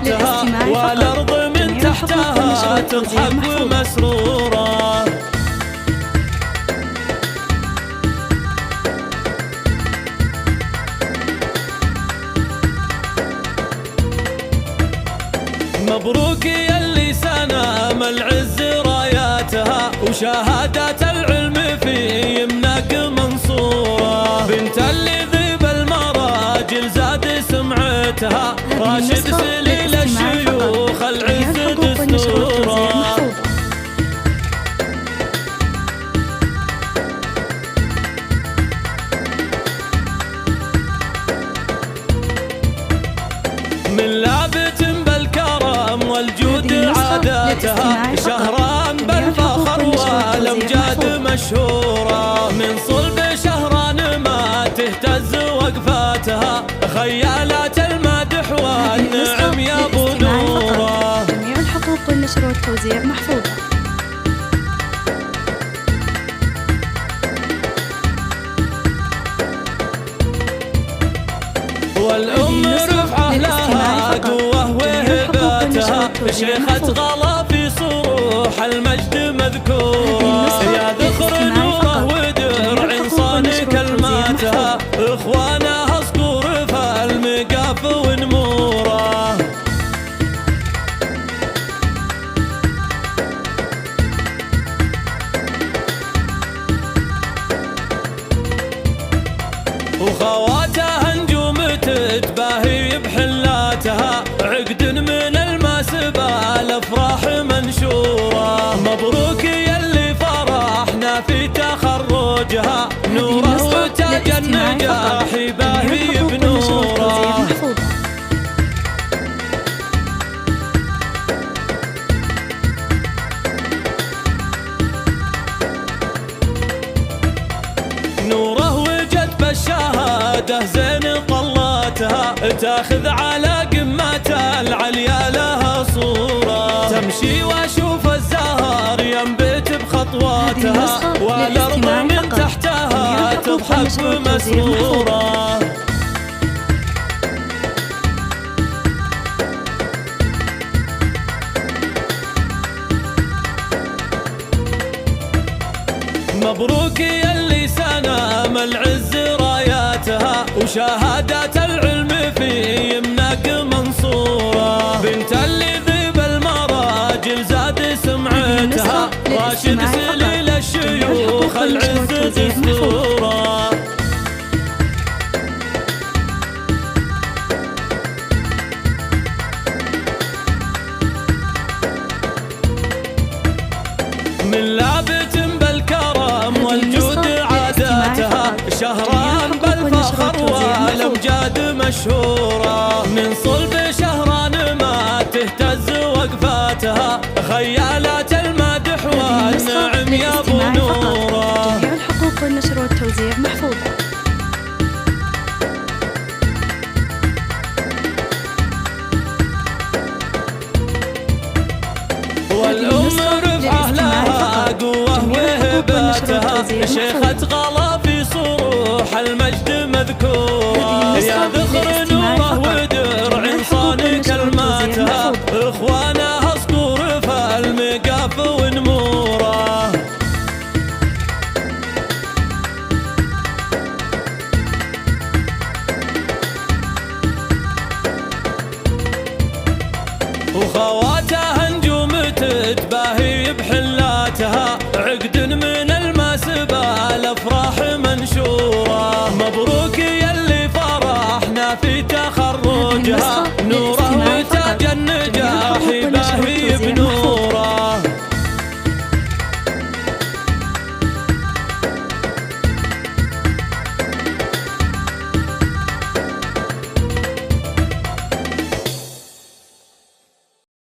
ذاتها والأرض من تحتها تضحك ومسرورة. مبروك يلي سنام العز راياتها وشهادات العلم في يمناك منصورة. بنت اللي ذيب المراجل زاد سمعتها راشد سليل الشيوخ العز دستورة. من لابت بالكرم والجود عاداتها شهران بالفخر والامجاد مشهورة. من صلب شهران ما تهتز وقفاتها خيالات المدح والنعم يا ابو نوره. جميع الحقوق والنشر والتوزيع محفوظة. والأم رفعة لها قوة وهباتها شيخة غلا في صروح المجد مذكورة. يا ذخر نوره ودرع صان كلماتها إخوانها صقور فالمقاف ونموره. وخواتها نجوم تتباهي بحلاتها عقد من الماس بالافراح منشوره. مبروك يلي فرحنا في تخرجها نوره وتاج النجاح باهي بنوره. نوره وجد بالشهاده زين طلاتها تاخذ على قمة العليا لها صورة. تمشي واشوف الزهر ينبت بخطواتها والأرض من تحتها تضحك مسرورة. مبروك يلي سنام العز راياتها وشهادات العلم في يمناك منصورة. بنت اللي ذيب المراجل زاد سمعتها راشد سليل الشيوخ العز دستورة. من لابت بالكرم والجود عاداتها شهران بالفخر والامجاد مشهورة. من صلب شهران ما تهتز وقفاتها خيالات المدح والنعم يا ابو نوره. جميع الحقوق والنشر والتوزيع محفوظة. والأم رفعة لها قوة وهباتها شيخة غلا في صروح المجد مذكورة. يا ذخر